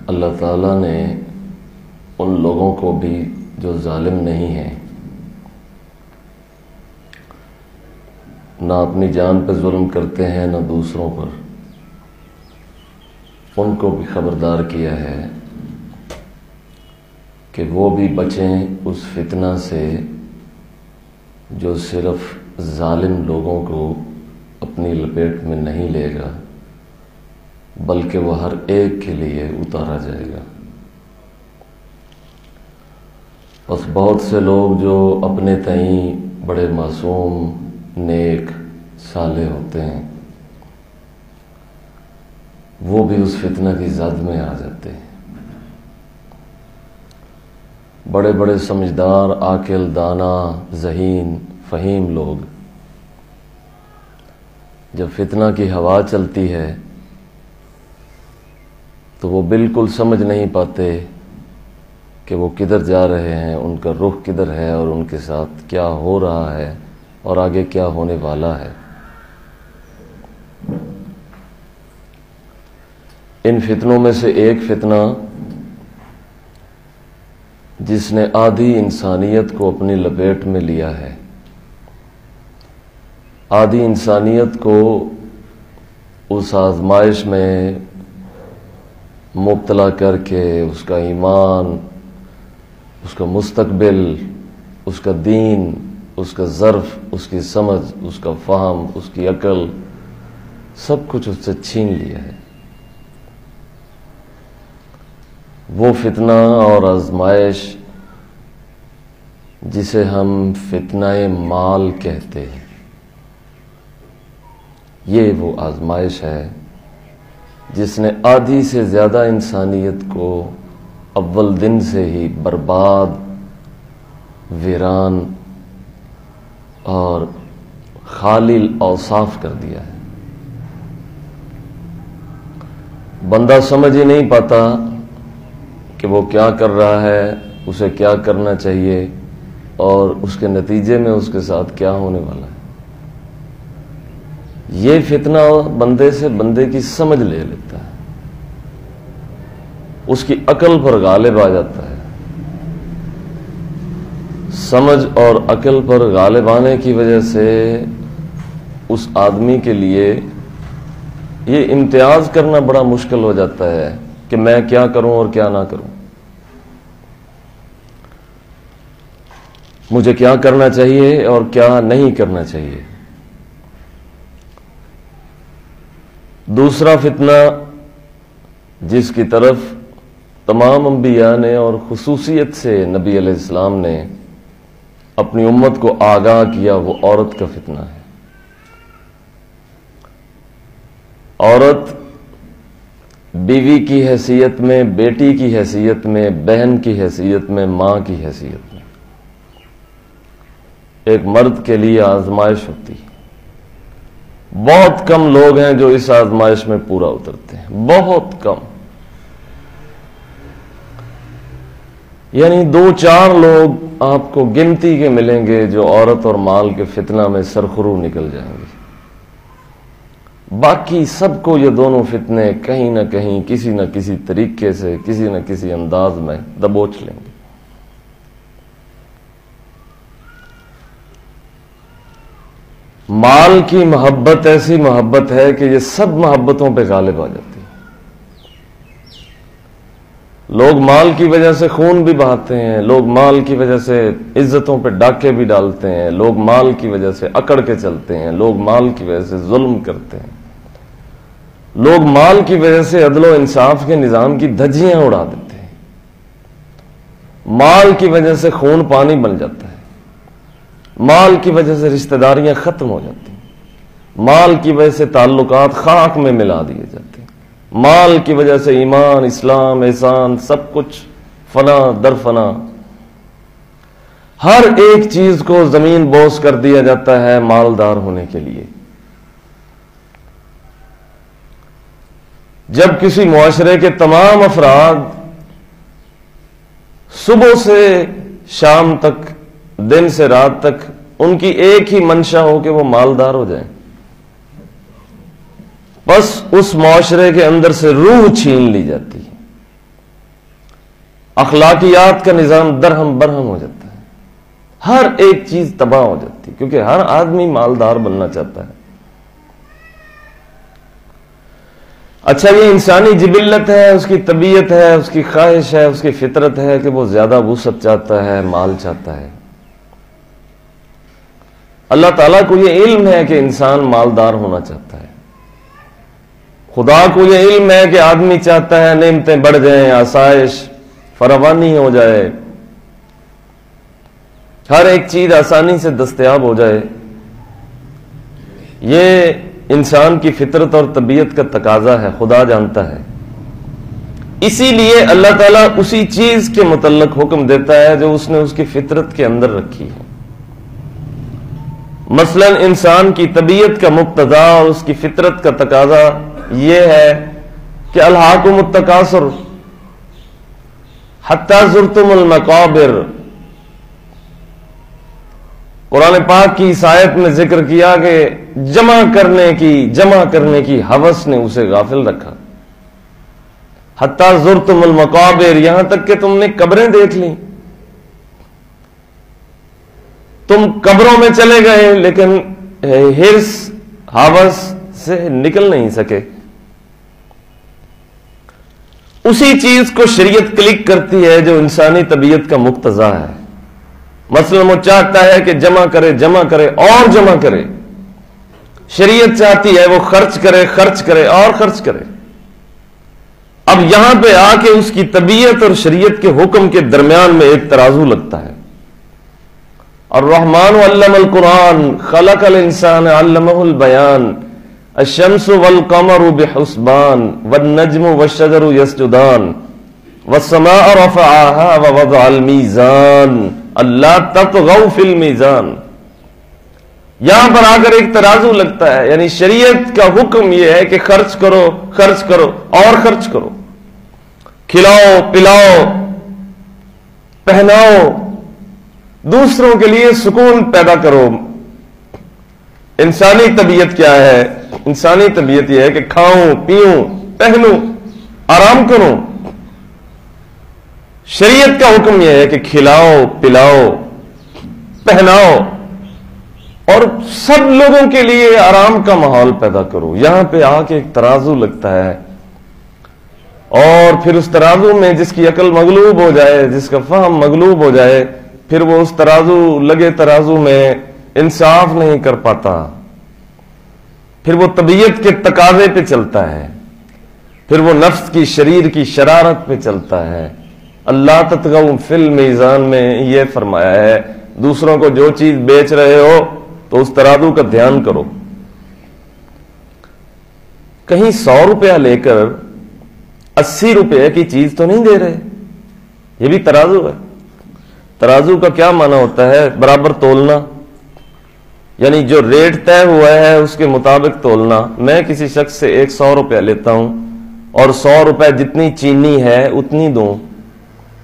اللہ تعالیٰ نے ان لوگوں کو بھی جو ظالم نہیں ہیں، نہ اپنی جان پہ ظلم کرتے ہیں نہ دوسروں پر، ان کو بھی خبردار کیا ہے کہ وہ بھی بچیں اس فتنہ سے جو صرف ظالم لوگوں کو اپنی لپیٹ میں نہیں لے گا، بلکہ وہ ہر ایک کے لیے اتارا جائے گا۔ بس بہت سے لوگ جو اپنے تئیں بڑے معصوم، نیک، صالح ہوتے ہیں، وہ بھی اس فتنہ کی زد میں آ جاتے ہیں۔ بڑے بڑے سمجھدار، عاقل، دانا، ذہین، فہیم لوگ جب فتنہ کی ہوا چلتی ہے تو وہ بالکل سمجھ نہیں پاتے کہ وہ کدھر جا رہے ہیں، ان کا رخ کدھر ہے اور ان کے ساتھ کیا ہو رہا ہے اور آگے کیا ہونے والا ہے۔ ان فتنوں میں سے ایک فتنہ جس نے آدھی انسانیت کو اپنی لپیٹ میں لیا ہے، آدھی انسانیت کو اس آزمائش میں مبتلا کر کے اس کا ایمان، اس کا مستقبل، اس کا دین، اس کا ظرف، اس کی سمجھ، اس کا فہم، اس کی عقل، سب کچھ اس سے چھین لیا ہے۔ وہ فتنہ اور آزمائش جسے ہم فتنہ مال کہتے ہیں، یہ وہ آزمائش ہے جس نے آدھی سے زیادہ انسانیت کو اول دن سے ہی برباد، ویران اور خالی الاوصاف کر دیا ہے۔ بندہ سمجھ ہی نہیں پاتا کہ وہ کیا کر رہا ہے، اسے کیا کرنا چاہیے اور اس کے نتیجے میں اس کے ساتھ کیا ہونے والا ہے۔ یہ فتنہ بندے سے بندے کی سمجھ لے لیتا ہے، اس کی عقل پر غالب آ جاتا ہے۔ سمجھ اور عقل پر غالب آنے کی وجہ سے اس آدمی کے لیے یہ امتیاز کرنا بڑا مشکل ہو جاتا ہے کہ میں کیا کروں اور کیا نہ کروں، مجھے کیا کرنا چاہیے اور کیا نہیں کرنا چاہیے۔ دوسرا فتنہ جس کی طرف تمام انبیاء نے اور خصوصیت سے نبی علیہ السلام نے اپنی امت کو آگاہ کیا، وہ عورت کا فتنہ ہے۔ عورت بیوی کی حیثیت میں، بیٹی کی حیثیت میں، بہن کی حیثیت میں، ماں کی حیثیت میں ایک مرد کے لیے آزمائش ہوتی ہے۔ بہت کم لوگ ہیں جو اس آزمائش میں پورا اترتے ہیں، بہت کم، یعنی 2-4 لوگ آپ کو گنتی کے ملیں گے جو عورت اور مال کے فتنہ میں سرخرو نکل جائیں گے۔ باقی سب کو یہ دونوں فتنے کہیں نہ کہیں، کسی نہ کسی طریقے سے، کسی نہ کسی انداز میں دبوچ لیں گے۔ مال کی محبت ایسی محبت ہے کہ یہ سب محبتوں پہ غالب آ جاتی ہے۔ لوگ مال کی وجہ سے خون بھی بہاتے ہیں، لوگ مال کی وجہ سے عزتوں پہ ڈاکے بھی ڈالتے ہیں، لوگ مال کی وجہ سے اکڑ کے چلتے ہیں، لوگ مال کی وجہ سے ظلم کرتے ہیں، لوگ مال کی وجہ سے عدل و انصاف کے نظام کی دھجیاں اڑا دیتے ہیں۔ مال کی وجہ سے خون پانی بن جاتا ہے، مال کی وجہ سے رشتہ داریاں ختم ہو جاتی ہیں، مال کی وجہ سے تعلقات خاک میں ملا دیے جاتے ہیں، مال کی وجہ سے ایمان، اسلام، احسان سب کچھ فنا در فنا، ہر ایک چیز کو زمین بوس کر دیا جاتا ہے مالدار ہونے کے لیے۔ جب کسی معاشرے کے تمام افراد صبح سے شام تک، دن سے رات تک ان کی ایک ہی منشا ہو کہ وہ مالدار ہو جائیں، بس اس معاشرے کے اندر سے روح چھین لی جاتی ہے۔ اخلاقیات کا نظام درہم برہم ہو جاتا ہے، ہر ایک چیز تباہ ہو جاتی ہے، کیونکہ ہر آدمی مالدار بننا چاہتا ہے۔ اچھا، یہ انسانی جبلت ہے، اس کی طبیعت ہے، اس کی خواہش ہے، اس کی فطرت ہے کہ وہ زیادہ وسعت چاہتا ہے، مال چاہتا ہے۔ اللہ تعالیٰ کو یہ علم ہے کہ انسان مالدار ہونا چاہتا ہے، خدا کو یہ علم ہے کہ آدمی چاہتا ہے نعمتیں بڑھ جائیں، آسائش فراوانی ہو جائے، ہر ایک چیز آسانی سے دستیاب ہو جائے۔ یہ انسان کی فطرت اور طبیعت کا تقاضا ہے، خدا جانتا ہے۔ اسی لیے اللہ تعالیٰ اسی چیز کے متعلق حکم دیتا ہے جو اس نے اس کی فطرت کے اندر رکھی ہے۔ مثلا انسان کی طبیعت کا مقتضا اور اس کی فطرت کا تقاضا یہ ہے کہ الہاکم التکاثر حتی زرتم المقابر۔ قرآن پاک کی اس آیت میں ذکر کیا کہ جمع کرنے کی ہوس نے اسے غافل رکھا۔ حتی زرتم المقابر، یہاں تک کہ تم نے قبریں دیکھ لیں، تم قبروں میں چلے گئے لیکن ہرس ہوس سے نکل نہیں سکے۔ اسی چیز کو شریعت کلک کرتی ہے جو انسانی طبیعت کا مقتضا ہے۔ مثلا وہ چاہتا ہے کہ جمع کرے اور جمع کرے، شریعت چاہتی ہے وہ خرچ کرے اور خرچ کرے۔ اب یہاں پہ آ کے اس کی طبیعت اور شریعت کے حکم کے درمیان میں ایک ترازو لگتا ہے۔ الرحمن علم القرآن خلق الانسان علمہ البیان الشمس والقمر بحسبان والنجم والشجر يسجدان والسماء رفعها ووضع الميزان اللہ تطغوا فی المیزان۔ یہاں پر آ کر ایک ترازو لگتا ہے، یعنی شریعت کا حکم یہ ہے کہ خرچ کرو اور خرچ کرو، کھلاؤ پلاؤ پہناؤ، دوسروں کے لیے سکون پیدا کرو۔ انسانی طبیعت کیا ہے؟ انسانی طبیعت یہ ہے کہ کھاؤں پیوں پہنوں آرام کروں۔ شریعت کا حکم یہ ہے کہ کھلاؤ پلاؤ پہناؤ اور سب لوگوں کے لیے آرام کا ماحول پیدا کرو۔ یہاں پہ آ کے ایک ترازو لگتا ہے، اور پھر اس ترازو میں جس کی عقل مغلوب ہو جائے، جس کا فہم مغلوب ہو جائے، پھر وہ اس ترازو میں انصاف نہیں کر پاتا، پھر وہ طبیعت کے تقاضے پہ چلتا ہے، پھر وہ نفس کی شریر کی شرارت پہ چلتا ہے۔ اللہ تطغوا فی المیزان میں یہ فرمایا ہے دوسروں کو جو چیز بیچ رہے ہو تو اس ترازو کا دھیان کرو، کہیں 100 روپیہ لے کر 80 روپے کی چیز تو نہیں دے رہے۔ یہ بھی ترازو ہے۔ ترازو کا کیا معنی ہوتا ہے؟ برابر تولنا، یعنی جو ریٹ طے ہوا ہے اس کے مطابق تولنا۔ میں کسی شخص سے 100 روپیہ لیتا ہوں اور 100 روپے جتنی چینی ہے اتنی دوں۔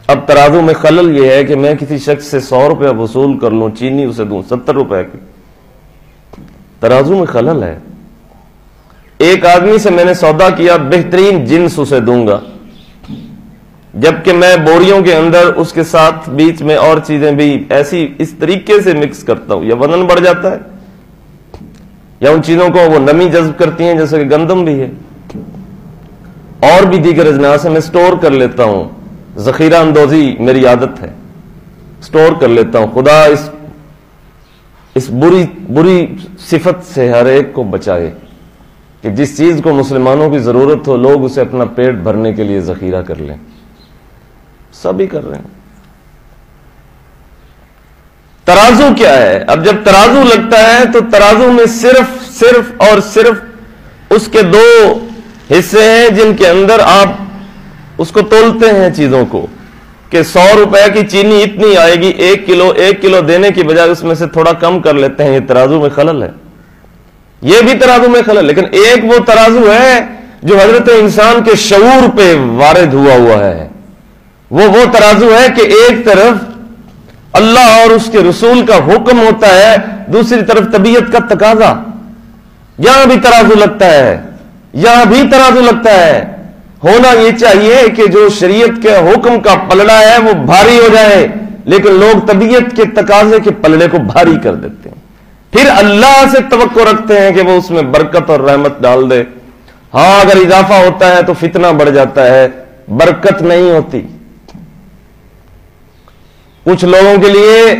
اب ترازو میں خلل یہ ہے کہ میں کسی شخص سے 100 روپیہ وصول کر لوں، چینی اسے دوں 70 روپے کی، ترازو میں خلل ہے۔ ایک آدمی سے میں نے سودا کیا، بہترین جنس اسے دوں گا، جبکہ میں بوریوں کے اندر اس کے ساتھ بیچ میں اور چیزیں بھی اس طریقے سے مکس کرتا ہوں، یا وزن بڑھ جاتا ہے یا ان چیزوں کو وہ نمی جذب کرتی ہیں، جیسے کہ گندم بھی ہے اور بھی دیگر اجناس میں سٹور کر لیتا ہوں۔ ذخیرہ اندوزی میری عادت ہے، سٹور کر لیتا ہوں۔ خدا اس بری صفت سے ہر ایک کو بچائے کہ جس چیز کو مسلمانوں کی ضرورت ہو لوگ اسے اپنا پیٹ بھرنے کے لیے ذخیرہ کر لیں۔ سبھی کر رہے ہیں۔ ترازو کیا ہے؟ اب جب ترازو لگتا ہے تو ترازو میں صرف اس کے 2 حصے ہیں جن کے اندر آپ اس کو تولتے ہیں چیزوں کو، کہ 100 روپے کی چینی اتنی آئے گی، 1 کلو دینے کی بجائے اس میں سے تھوڑا کم کر لیتے ہیں۔ یہ ترازو میں خلل ہے، یہ بھی ترازو میں خلل۔ لیکن ایک وہ ترازو ہے جو حضرت انسان کے شعور پہ وارد ہوا ہے، وہ ترازو ہے کہ ایک طرف اللہ اور اس کے رسول کا حکم ہوتا ہے، دوسری طرف طبیعت کا تقاضا۔ یہاں بھی ترازو لگتا ہے، یہاں بھی ترازو لگتا ہے، ہونا یہ چاہیے کہ جو شریعت کے حکم کا پلڑا ہے وہ بھاری ہو جائے، لیکن لوگ طبیعت کے تقاضے کے پلڑے کو بھاری کر دیتے ہیں، پھر اللہ سے توقع رکھتے ہیں کہ وہ اس میں برکت اور رحمت ڈال دے۔ ہاں اگر اضافہ ہوتا ہے تو فتنہ بڑھ جاتا ہے، برکت نہیں ہوتی۔ کچھ لوگوں کے لیے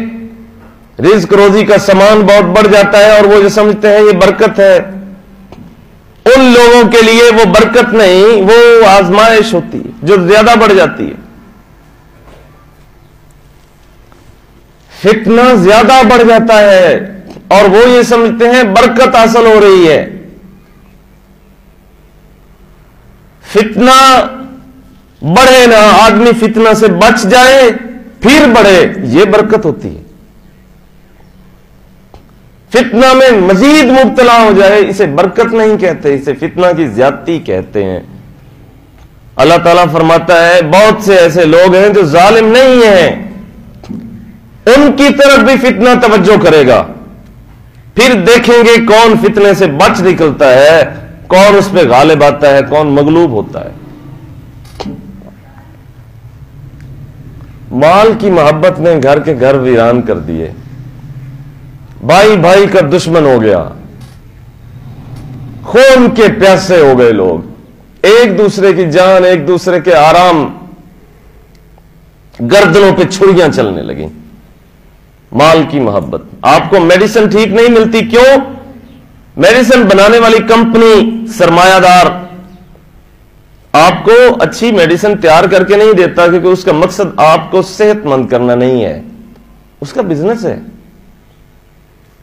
رزق روزی کا سامان بہت بڑھ جاتا ہے اور وہ جو سمجھتے ہیں یہ برکت ہے، ان لوگوں کے لیے وہ برکت نہیں، وہ آزمائش ہوتی ہے جو زیادہ بڑھ جاتی ہے۔ فتنہ زیادہ بڑھ جاتا ہے اور وہ یہ سمجھتے ہیں برکت حاصل ہو رہی ہے۔ فتنہ بڑھے نہ، آدمی فتنہ سے بچ جائے پھر بڑھے، یہ برکت ہوتی ہے۔ فتنہ میں مزید مبتلا ہو جائے اسے برکت نہیں کہتے، اسے فتنہ کی زیادتی کہتے ہیں۔ اللہ تعالیٰ فرماتا ہے بہت سے ایسے لوگ ہیں جو ظالم نہیں ہیں، ان کی طرف بھی فتنہ توجہ کرے گا، پھر دیکھیں گے کون فتنے سے بچ نکلتا ہے، کون اس پہ غالب آتا ہے، کون مغلوب ہوتا ہے۔ مال کی محبت نے گھر کے گھر ویران کر دیے، بھائی بھائی کا دشمن ہو گیا، خون کے پیاسے ہو گئے لوگ، ایک دوسرے کی جان، ایک دوسرے کے آرام، گردنوں پہ چھریاں چلنے لگیں۔ مال کی محبت۔ آپ کو میڈیسن ٹھیک نہیں ملتی، کیوں؟ میڈیسن بنانے والی کمپنی سرمایہ دار آپ کو اچھی میڈیسن تیار کر کے نہیں دیتا، کیونکہ اس کا مقصد آپ کو صحت مند کرنا نہیں ہے، اس کا بزنس ہے۔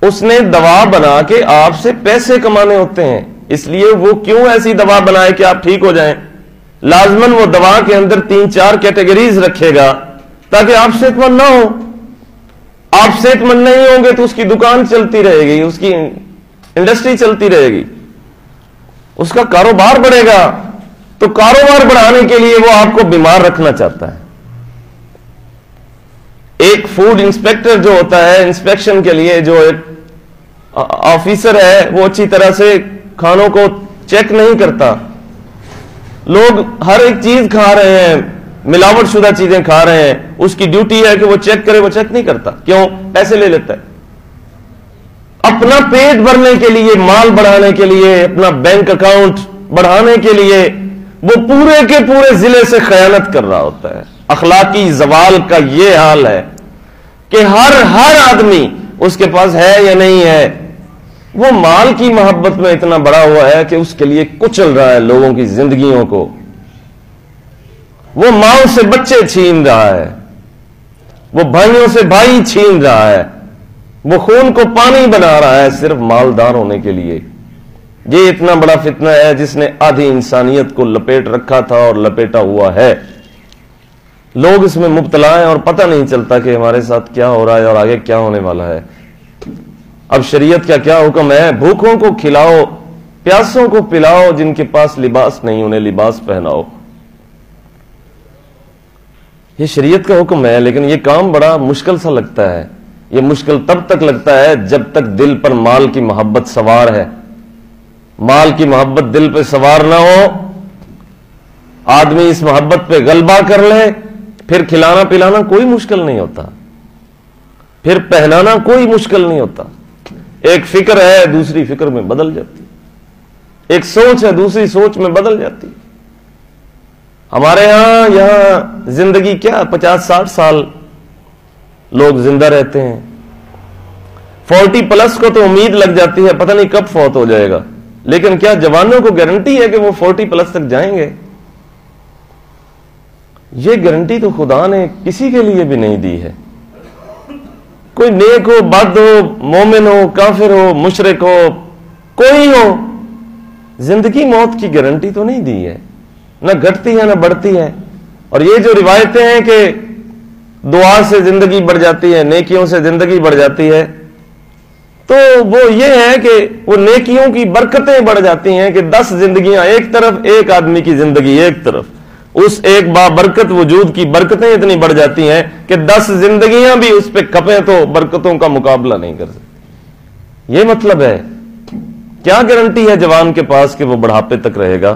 اس نے دوا بنا کے آپ سے پیسے کمانے ہوتے ہیں، اس لیے وہ کیوں ایسی دوا بنائے کہ آپ ٹھیک ہو جائیں؟ لازماً وہ دوا کے اندر 3-4 کیٹیگریز رکھے گا تاکہ آپ صحت مند نہ ہو۔ آپ صحت مند نہیں ہوں گے تو اس کی دکان چلتی رہے گی، اس کی انڈسٹری چلتی رہے گی، اس کا کاروبار بڑھے گا۔ تو کاروبار بڑھانے کے لیے وہ آپ کو بیمار رکھنا چاہتا ہے۔ ایک فوڈ انسپیکٹر جو ہوتا ہے، انسپیکشن کے لیے جو ایک آفیسر ہے، وہ اچھی طرح سے کھانوں کو چیک نہیں کرتا۔ لوگ ہر ایک چیز کھا رہے ہیں، ملاوٹ شدہ چیزیں کھا رہے ہیں، اس کی ڈیوٹی ہے کہ وہ چیک کرے، وہ چیک نہیں کرتا۔ کیوں؟ پیسے لے لیتا ہے۔ اپنا پیٹ بھرنے کے لیے، مال بڑھانے کے لیے، اپنا بینک اکاؤنٹ بڑھانے کے لیے وہ پورے کے پورے ضلع سے خیانت کر رہا ہوتا ہے۔ اخلاقی زوال کا یہ حال ہے کہ ہر آدمی، اس کے پاس ہے یا نہیں ہے، وہ مال کی محبت میں اتنا بڑا ہوا ہے کہ اس کے لیے کچل رہا ہے لوگوں کی زندگیوں کو۔ وہ ماؤں سے بچے چھین رہا ہے، وہ بھائیوں سے بھائی چھین رہا ہے، وہ خون کو پانی بنا رہا ہے صرف مالدار ہونے کے لیے۔ یہ اتنا بڑا فتنہ ہے جس نے آدھی انسانیت کو لپیٹ رکھا تھا اور لپیٹا ہوا ہے۔ لوگ اس میں مبتلا ہیں اور پتہ نہیں چلتا کہ ہمارے ساتھ کیا ہو رہا ہے اور آگے کیا ہونے والا ہے۔ اب شریعت کا کیا حکم ہے؟ بھوکوں کو کھلاؤ، پیاسوں کو پلاؤ، جن کے پاس لباس نہیں انہیں لباس پہناؤ۔ یہ شریعت کا حکم ہے، لیکن یہ کام بڑا مشکل سا لگتا ہے۔ یہ مشکل تب تک لگتا ہے جب تک دل پر مال کی محبت سوار ہے۔ مال کی محبت دل پہ سوار نہ ہو، آدمی اس محبت پہ غلبہ کر لے، پھر کھلانا پلانا کوئی مشکل نہیں ہوتا، پھر پہنانا کوئی مشکل نہیں ہوتا۔ ایک فکر ہے دوسری فکر میں بدل جاتی، ایک سوچ ہے دوسری سوچ میں بدل جاتی۔ ہمارے یہاں زندگی کیا 50-60 سال لوگ زندہ رہتے ہیں، 40+ کو تو امید لگ جاتی ہے پتہ نہیں کب فوت ہو جائے گا، لیکن کیا جوانوں کو گارنٹی ہے کہ وہ 40+ تک جائیں گے؟ یہ گارنٹی تو خدا نے کسی کے لیے بھی نہیں دی ہے۔ کوئی نیک ہو، بد ہو، مومن ہو، کافر ہو، مشرک ہو، کوئی ہو، زندگی موت کی گارنٹی تو نہیں دی ہے، نہ گھٹتی ہے نہ بڑھتی ہے۔ اور یہ جو روایتیں ہیں کہ دعا سے زندگی بڑھ جاتی ہے، نیکیوں سے زندگی بڑھ جاتی ہے، تو وہ یہ ہے کہ وہ نیکیوں کی برکتیں بڑھ جاتی ہیں کہ 10 زندگیاں ایک طرف، ایک آدمی کی زندگی ایک طرف، اس ایک بابرکت وجود کی برکتیں اتنی بڑھ جاتی ہیں کہ 10 زندگیاں بھی اس پہ کھپیں تو برکتوں کا مقابلہ نہیں کر سکتی۔ یہ مطلب ہے، کیا گارنٹی ہے جوان کے پاس کہ وہ بڑھاپے تک رہے گا؟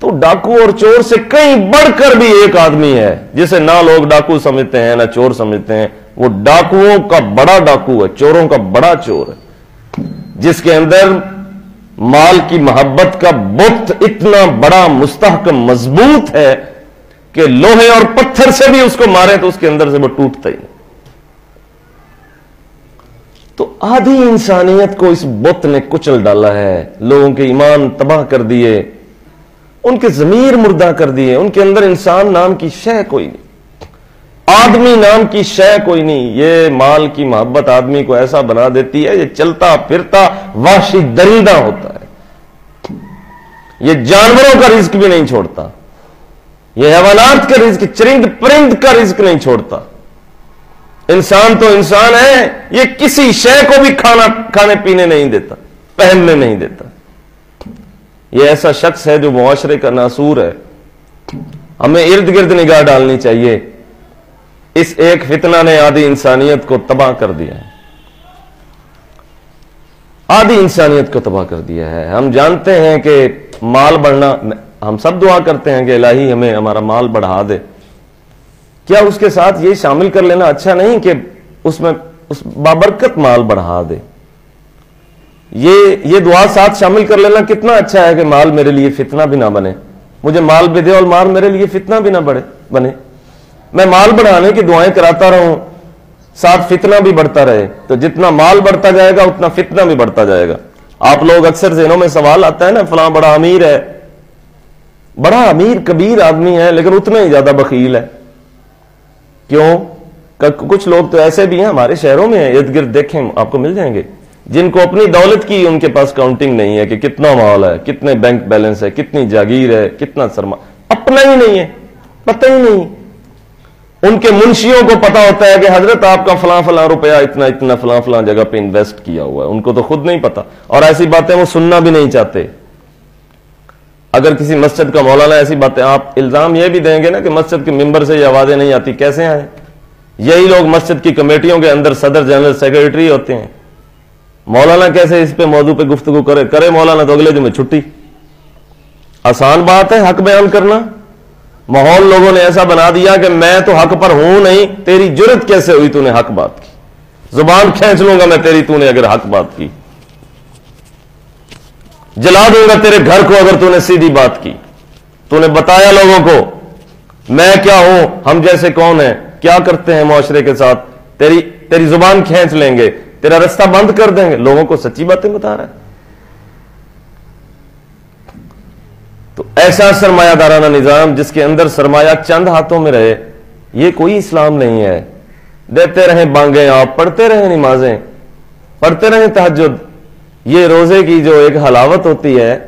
تو ڈاکو اور چور سے کہیں بڑھ کر بھی ایک آدمی ہے جسے نہ لوگ ڈاکو سمجھتے ہیں نہ چور سمجھتے ہیں. وہ ڈاکوؤں کا بڑا ڈاکو ہے, چوروں کا بڑا چور ہے, جس کے اندر مال کی محبت کا بت اتنا بڑا مستحکم مضبوط ہے کہ لوہے اور پتھر سے بھی اس کو مارے تو اس کے اندر سے وہ ٹوٹتا ہی نہیں. تو آدھی انسانیت کو اس بت نے کچل ڈالا ہے, لوگوں کے ایمان تباہ کر دیے, ان کے ضمیر مردہ کر دیے, ان کے اندر انسان نام کی شے کوئی نہیں, آدمی نام کی شے کوئی نہیں. یہ مال کی محبت آدمی کو ایسا بنا دیتی ہے, یہ چلتا پھرتا وحشی درندہ ہوتا ہے, یہ جانوروں کا رزق بھی نہیں چھوڑتا, یہ حیوانات کا رزق, چرند پرند کا رزق نہیں چھوڑتا. انسان تو انسان ہے, یہ کسی شے کو بھی کھانے پینے نہیں دیتا, پہننے نہیں دیتا. یہ ایسا شخص ہے جو معاشرے کا ناسور ہے. ہمیں ارد گرد نگاہ ڈالنی چاہیے. اس ایک فتنہ نے آدھی انسانیت کو تباہ کر دیا ہے, آدھی انسانیت کو تباہ کر دیا ہے. ہم جانتے ہیں کہ مال بڑھنا, ہم سب دعا کرتے ہیں کہ الہی ہمیں ہمارا مال بڑھا دے. کیا اس کے ساتھ یہ شامل کر لینا اچھا نہیں کہ اس میں اس بابرکت مال بڑھا دے؟ یہ دعا ساتھ شامل کر لینا کتنا اچھا ہے کہ مال میرے لیے فتنہ بھی نہ بنے, مجھے مال بھی دے اور مال میرے لیے فتنہ بھی نہ بنے. میں مال بڑھانے کی دعائیں کراتا رہوں, ساتھ فتنہ بھی بڑھتا رہے, تو جتنا مال بڑھتا جائے گا اتنا فتنہ بھی بڑھتا جائے گا. آپ لوگ اکثر ذہنوں میں سوال آتا ہے نا, فلاں بڑا امیر ہے, بڑا امیر کبیر آدمی ہے لیکن اتنا ہی زیادہ بخیل ہے. کیوں؟ کچھ لوگ تو ایسے بھی ہیں ہمارے شہروں میں, ارد گرد دیکھیں آپ کو مل جائیں گے, جن کو اپنی دولت کی ان کے پاس کاؤنٹنگ نہیں ہے کہ کتنا مال ہے, کتنے بینک بیلنس ہے, کتنی جاگیر ہے, کتنا سرمایہ, اپنا ہی نہیں ہے, پتہ ہی نہیں. ان کے منشیوں کو پتا ہوتا ہے کہ حضرت آپ کا فلاں فلاں روپیہ اتنا اتنا فلاں فلاں جگہ پہ انویسٹ کیا ہوا ہے, ان کو تو خود نہیں پتا, اور ایسی باتیں وہ سننا بھی نہیں چاہتے. اگر کسی مسجد کا مولانا ایسی باتیں, آپ الزام یہ بھی دیں گے نا کہ مسجد کے ممبر سے یہ آوازیں نہیں آتی, کیسے آئیں؟ یہی لوگ مسجد کی کمیٹیوں کے اندر صدر جنرل سیکریٹری ہوتے ہیں. مولانا کیسے اس پہ موضوع پہ گفتگو کرے مولانا تو اگلے دن چھٹی. آسان بات ہے حق بیان کرنا, ماحول لوگوں نے ایسا بنا دیا کہ میں تو حق پر ہوں نہیں, تیری جرت کیسے ہوئی تو نے حق بات کی, زبان کھینچ لوں گا میں تیری, تو نے اگر حق بات کی, جلا دوں گا تیرے گھر کو اگر تو نے سیدھی بات کی. تو نے بتایا لوگوں کو میں کیا ہوں, ہم جیسے کون ہیں, کیا کرتے ہیں معاشرے کے ساتھ, تیری زبان کھینچ لیں گے, تیرا رستہ بند کر دیں گے. لوگوں کو سچی باتیں بتا رہا ہے. تو ایسا سرمایہ دارانہ نظام جس کے اندر سرمایہ چند ہاتھوں میں رہے, یہ کوئی اسلام نہیں ہے. دیتے رہیں بانگیں, آپ پڑھتے رہیں نمازیں, پڑھتے رہیں تہجد. یہ روزے کی جو ایک حلاوت ہوتی ہے,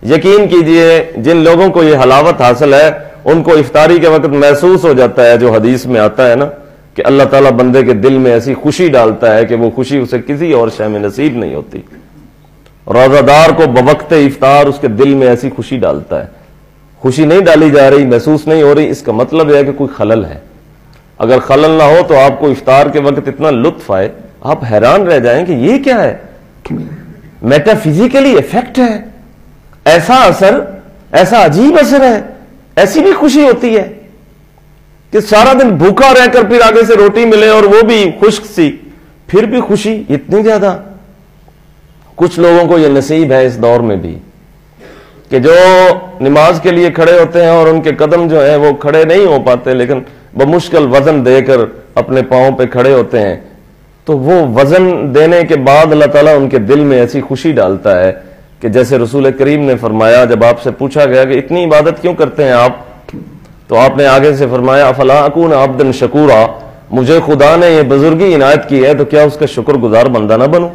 یقین کیجئے جن لوگوں کو یہ حلاوت حاصل ہے ان کو افطاری کے وقت محسوس ہو جاتا ہے, جو حدیث میں آتا ہے نا کہ اللہ تعالیٰ بندے کے دل میں ایسی خوشی ڈالتا ہے کہ وہ خوشی اسے کسی اور شے میں نصیب نہیں ہوتی. روزہ دار کو بوقت افطار اس کے دل میں ایسی خوشی ڈالتا ہے. خوشی نہیں ڈالی جا رہی, محسوس نہیں ہو رہی, اس کا مطلب ہے کہ کوئی خلل ہے. اگر خلل نہ ہو تو آپ کو افطار کے وقت اتنا لطف آئے, آپ حیران رہ جائیں کہ یہ کیا ہے, میٹا فزیکلی افیکٹ ہے, ایسا اثر, ایسا عجیب اثر ہے, ایسی بھی خوشی ہوتی ہے کہ سارا دن بھوکا رہ کر پھر آگے سے روٹی ملے اور وہ بھی خشک سی, پھر بھی خوشی اتنی زیادہ. کچھ لوگوں کو یہ نصیب ہے اس دور میں بھی کہ جو نماز کے لیے کھڑے ہوتے ہیں اور ان کے قدم جو ہیں وہ کھڑے نہیں ہو پاتے, لیکن بمشکل وزن دے کر اپنے پاؤں پہ کھڑے ہوتے ہیں, تو وہ وزن دینے کے بعد اللہ تعالیٰ ان کے دل میں ایسی خوشی ڈالتا ہے کہ جیسے رسول کریم نے فرمایا, جب آپ سے پوچھا گیا کہ اتنی عبادت کیوں کرتے ہیں آپ, تو آپ نے آگے سے فرمایا افلا اکون عبدا شکورا, مجھے خدا نے یہ بزرگی عنایت کی ہے تو کیا اس کا شکر گزار بندہ نہ بنوں.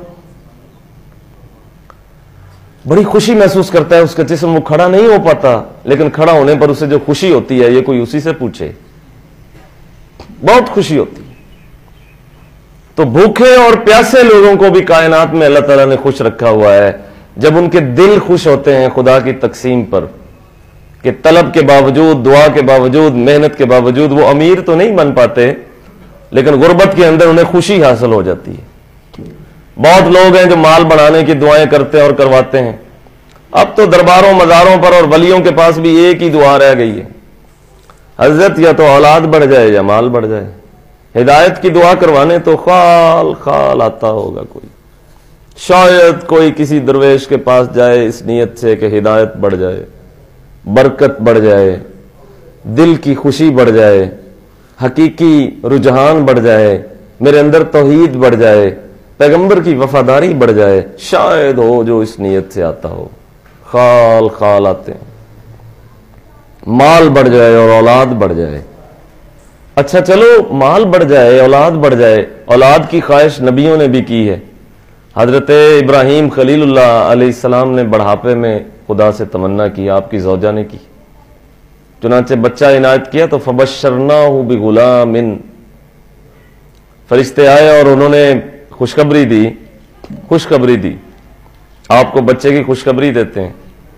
بڑی خوشی محسوس کرتا ہے, اس کا جسم وہ کھڑا نہیں ہو پاتا, لیکن کھڑا ہونے پر اسے جو خوشی ہوتی ہے یہ کوئی اسی سے پوچھے, بہت خوشی ہوتی ہے. تو بھوکے اور پیاسے لوگوں کو بھی کائنات میں اللہ تعالیٰ نے خوش رکھا ہوا ہے. جب ان کے دل خوش ہوتے ہیں خدا کی تقسیم پر کہ طلب کے باوجود, دعا کے باوجود, محنت کے باوجود وہ امیر تو نہیں بن پاتے, لیکن غربت کے اندر انہیں خوشی حاصل ہو جاتی ہے. بہت لوگ ہیں جو مال بڑھانے کی دعائیں کرتے ہیں اور کرواتے ہیں, اب تو درباروں مزاروں پر اور ولیوں کے پاس بھی ایک ہی دعا رہ گئی ہے، حضرت یا تو اولاد بڑھ جائے یا مال بڑھ جائے۔ ہدایت کی دعا کروانے تو خال خال آتا ہوگا کوئی، شاید کوئی کسی درویش کے پاس جائے اس نیت سے کہ ہدایت بڑھ جائے، برکت بڑھ جائے، دل کی خوشی بڑھ جائے، حقیقی رجحان بڑھ جائے، میرے اندر توحید بڑھ جائے، پیغمبر کی وفاداری بڑھ جائے، شاید ہو جو اس نیت سے آتا ہو۔ خال خال آتے ہیں، مال بڑھ جائے اور اولاد بڑھ جائے۔ اچھا چلو مال بڑھ جائے، اولاد بڑھ جائے، اولاد کی خواہش نبیوں نے بھی کی ہے۔ حضرت ابراہیم خلیل اللہ علیہ السلام نے بڑھاپے میں خدا سے تمنا کی، آپ کی زوجہ نے کی، چنانچہ بچہ عنایت کیا تو فبشرناہ بغلام، فرشتے آئے اور انہوں نے خوشخبری دی، آپ کو بچے کی خوشخبری دیتے ہیں۔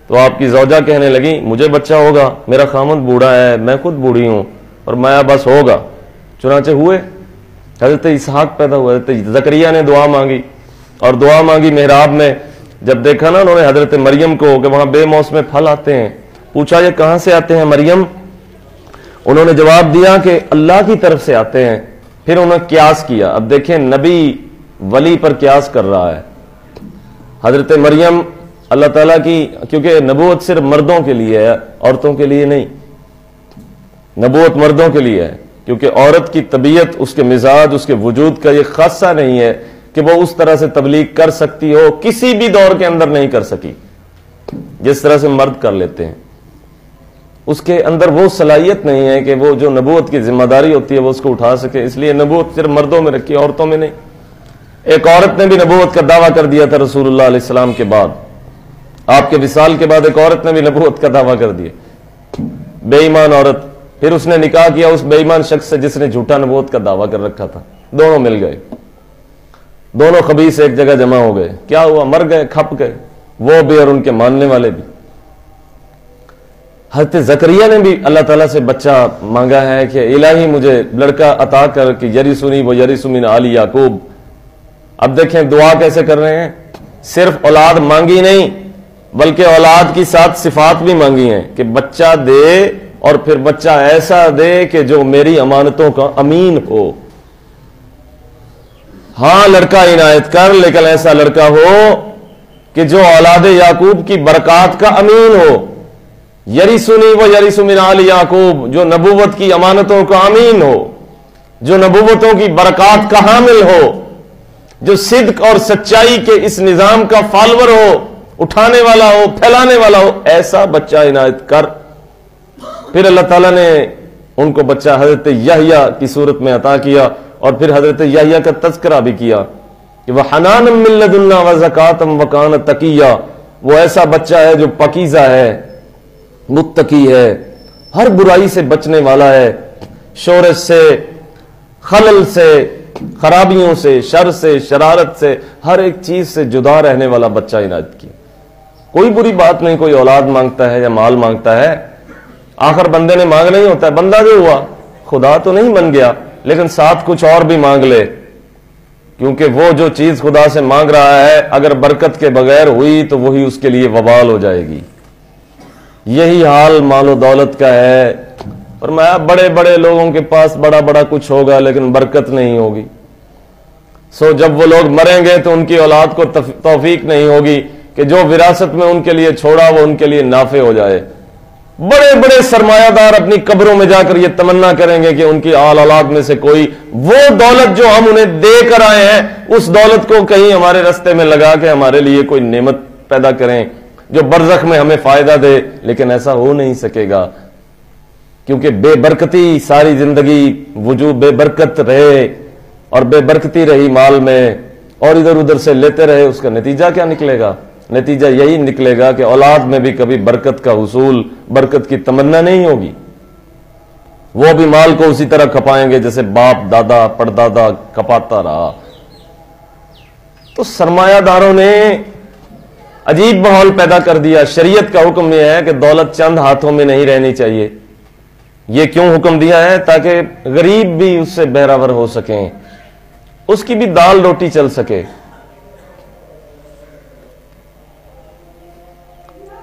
تو آپ کی زوجہ کہنے لگی مجھے بچہ ہوگا، میرا خامند بوڑھا ہے، میں خود بوڑھی ہوں اور میں بس ہوگا۔ چنانچہ ہوئے، حضرت اسحاق پیدا ہوئے۔ حضرت زکریا نے دعا مانگی اور دعا مانگی محراب میں، جب دیکھا نا انہوں نے حضرت مریم کو کہ وہاں بے موسم پھل آتے ہیں، پوچھا یہ کہاں سے آتے ہیں مریم؟ انہوں نے جواب دیا کہ اللہ کی طرف سے آتے ہیں۔ پھر انہوں نے قیاس کیا۔ اب دیکھیں نبی ولی پر قیاس کر رہا ہے۔ حضرت مریم اللہ تعالیٰ کی، کیونکہ نبوت صرف مردوں کے لیے ہے، عورتوں کے لیے نہیں، نبوت مردوں کے لیے ہے، کیونکہ عورت کی طبیعت، اس کے مزاج، اس کے وجود کا یہ خاصہ نہیں ہے کہ وہ اس طرح سے تبلیغ کر سکتی ہو، کسی بھی دور کے اندر نہیں کر سکی جس طرح سے مرد کر لیتے ہیں۔ اس کے اندر وہ صلاحیت نہیں ہے کہ وہ جو نبوت کی ذمہ داری ہوتی ہے وہ اس کو اٹھا سکے، اس لیے نبوت صرف مردوں میں رکھی، عورتوں میں نہیں۔ ایک عورت نے بھی نبوت کا دعویٰ کر دیا تھا رسول اللہ علیہ السلام کے بعد، آپ کے وصال کے بعد ایک عورت نے بھی نبوت کا دعویٰ کر دیا، بے ایمان عورت۔ پھر اس نے نکاح کیا اس بے ایمان شخص سے جس نے جھوٹا نبوت کا دعویٰ کر رکھا تھا، دونوں مل گئے، دونوں خبیث ایک جگہ جمع ہو گئے، کیا ہوا؟ مر گئے، کھپ گئے، وہ بھی اور ان کے ماننے والے بھی۔ حضرت زکریا نے بھی اللہ تعالیٰ سے بچہ مانگا ہے کہ الہی مجھے لڑکا عطا کر کہ یرثنی و یرث من آل یعقوب۔ اب دیکھیں دعا کیسے کر رہے ہیں، صرف اولاد مانگی نہیں بلکہ اولاد کی ساتھ صفات بھی مانگی ہیں کہ بچہ دے، اور پھر بچہ ایسا دے کہ جو میری امانتوں کا امین ہو۔ ہاں لڑکا عنایت کر، لیکن ایسا لڑکا ہو کہ جو اولاد یعقوب کی برکات کا امین ہو، یرثنی و یرث من آل یعقوب، جو نبوت کی امانتوں کا امین ہو، جو نبوتوں کی برکات کا حامل ہو، جو صدق اور سچائی کے اس نظام کا فالور ہو، اٹھانے والا ہو، پھیلانے والا ہو، ایسا بچہ عنایت کر۔ پھر اللہ تعالیٰ نے ان کو بچہ حضرت یحییٰ کی صورت میں عطا کیا، اور پھر حضرت یحییٰ کا تذکرہ بھی کیا کہ وَحَنَانًا مِن لَّدُنَّا وَزَكَاةً وَكَانَ تَقِيًّا، وہ ایسا بچہ ہے جو پاکیزہ ہے، متقی ہے، ہر برائی سے بچنے والا ہے، شورش سے، خلل سے، خرابیوں سے، شر سے، شرارت سے، ہر ایک چیز سے جدا رہنے والا بچہ عنایت کیا۔ کوئی بری بات نہیں کوئی اولاد مانگتا ہے یا مال مانگتا ہے، آخر بندے نے مانگنا ہی ہوتا ہے، بندہ جو ہوا خدا تو نہیں بن گیا، لیکن ساتھ کچھ اور بھی مانگ لے، کیونکہ وہ جو چیز خدا سے مانگ رہا ہے اگر برکت کے بغیر ہوئی تو وہی اس کے لیے وبال ہو جائے گی۔ یہی حال مال و دولت کا ہے، فرمایا بڑے بڑے لوگوں کے پاس بڑا بڑا کچھ ہوگا لیکن برکت نہیں ہوگی۔ سو جب وہ لوگ مریں گے تو ان کی اولاد کو توفیق نہیں ہوگی کہ جو وراثت میں ان کے لیے چھوڑا وہ ان کے لیے نافع ہو جائے۔ بڑے بڑے سرمایہ دار اپنی قبروں میں جا کر یہ تمنا کریں گے کہ ان کی آل اولاد میں سے کوئی وہ دولت جو ہم انہیں دے کر آئے ہیں اس دولت کو کہیں ہمارے رستے میں لگا کے ہمارے لیے کوئی نعمت پیدا کریں جو برزخ میں ہمیں فائدہ دے، لیکن ایسا ہو نہیں سکے گا کیونکہ بے برکتی ساری زندگی وجود بے برکت رہے اور بے برکتی رہی مال میں اور ادھر ادھر سے لیتے رہے، اس کا نتیجہ کیا نکلے گا؟ نتیجہ یہی نکلے گا کہ اولاد میں بھی کبھی برکت کا حصول، برکت کی تمنا نہیں ہوگی، وہ بھی مال کو اسی طرح کھپائیں گے جیسے باپ دادا پردادا کھپاتا رہا۔ تو سرمایہ داروں نے عجیب ماحول پیدا کر دیا۔ شریعت کا حکم یہ ہے کہ دولت چند ہاتھوں میں نہیں رہنی چاہیے۔ یہ کیوں حکم دیا ہے؟ تاکہ غریب بھی اس سے بہراور ہو سکیں، اس کی بھی دال روٹی چل سکے۔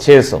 600।